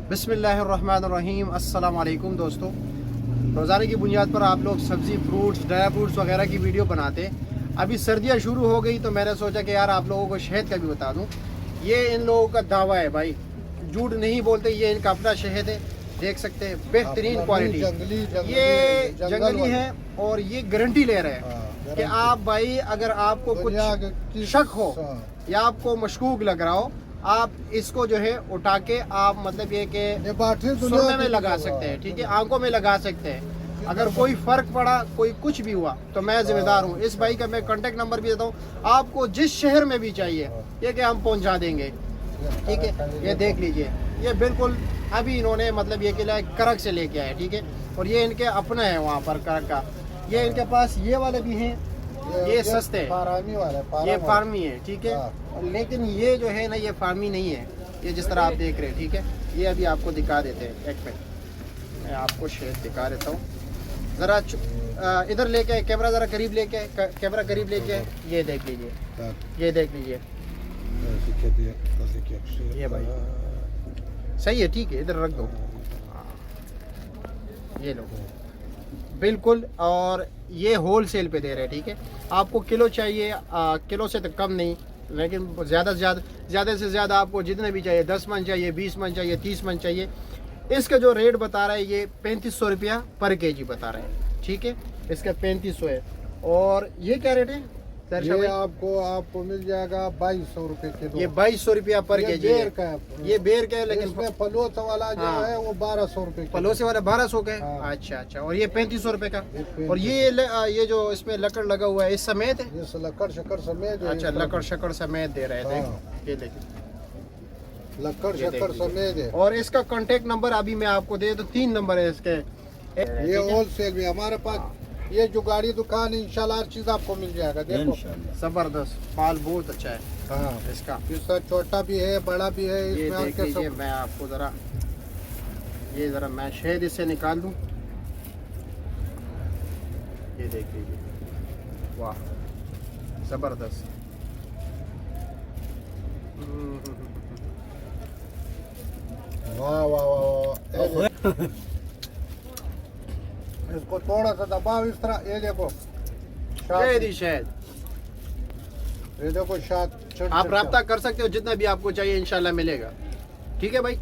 बिस्मिल्लाहिर्रहमानिर्रहीम। अस्सलाम वालेकुम दोस्तों। रोज़ाना की बुनियाद पर आप लोग सब्ज़ी, फ्रूट्स, ड्राई फ्रूट्स वगैरह की वीडियो बनाते हैं। अभी सर्दियाँ शुरू हो गई तो मैंने सोचा कि यार आप लोगों को शहद का भी बता दूं। ये इन लोगों का दावा है भाई, झूठ नहीं बोलते, ये इनका अपना शहद है। देख सकते हैं बेहतरीन क्वालिटी, ये जंगली है और ये गारंटी ले रहे हैं कि आप भाई अगर आपको कुछ शक हो या आपको मशकूक लग रहा हो, आप इसको जो है उठा के आप मतलब ये कि सुरमे में लगा सकते हैं, ठीक है, आंखों में लगा सकते हैं। अगर कोई फर्क पड़ा, कोई कुछ भी हुआ तो मैं जिम्मेदार हूँ। इस भाई का मैं कांटेक्ट नंबर भी देता हूँ, आपको जिस शहर में भी चाहिए ये कि हम पहुँचा देंगे, ठीक है। ये देख लीजिए, ये बिल्कुल अभी इन्होंने मतलब ये किला करक से लेके आए, ठीक है। और ये इनके अपना है वहाँ पर करक का। ये इनके पास ये वाले भी हैं, ये सस्ते हैं, ये फार्मी है, ठीक है। लेकिन ये जो है ना, ये फार्मी नहीं है, ये जिस तरह आप देख रहे हैं, ठीक है। ये अभी आपको दिखा देते हैं, एक मिनट मैं आपको शेड दिखा देता हूँ। ज़रा इधर लेके आए कैमरा, ज़रा करीब लेके आए कैमरा, करीब लेके आए। ये देख लीजिए, ये देख लीजिए, ये भाई सही है, ठीक है, इधर रख दो। ये लो बिल्कुल, और ये होल सेल पे दे रहे हैं, ठीक है। आपको किलो चाहिए, किलो से तो कम नहीं, लेकिन ज़्यादा से ज़्यादा आपको जितने भी चाहिए, 10 मन चाहिए, 20 मन चाहिए, 30 मन चाहिए। इसका जो रेट बता रहा है ये 3500 रुपया पर केजी बता रहे हैं, ठीक है। इसका 3500 है। और ये क्या रेट है सर? ये आपको मिल जाएगा 2200 रुपये किलो। ये 2200 रुपया पर केजी है। ये बेर का है, लेकिन फलोस वाला जो है वो 1200 रुपये, फलोसे वाला 1200 का है। अच्छा अच्छा, और ये 3500 रुपये का। और ये जो इसमें लकड़ लगा हुआ है इस समेत है, ये लकड़ शक्कर समेत। अच्छा, लकड़ शक्कर समेत दे रहे हैं। देखो ये देखिए, लकड़ शक्कर समेत है। और इसका कांटेक्ट नंबर अभी मैं आपको दे दूं, 3 नंबर है इसके। ये होलसेल में हमारे पास ये जो गाड़ी दुकान है, इंशाल्लाह हर चीज आपको मिल जाएगा। देखो जबरदस्त माल, बहुत अच्छा है। हाँ, इसका छोटा भी है, बड़ा भी है। ये इसमें देख लीजिए, मैं आपको ज़रा मैं शहद इससे निकाल दूं। ये देख लीजिए, वाह जबरदस्त। वाह वाह वाह। इसको थोड़ा सा दबाव इस तरह, ये देखो शहद ही शहद। ये देखो शायद आप राब्ता कर सकते हो, जितना भी आपको चाहिए इंशाल्लाह मिलेगा, ठीक है भाई।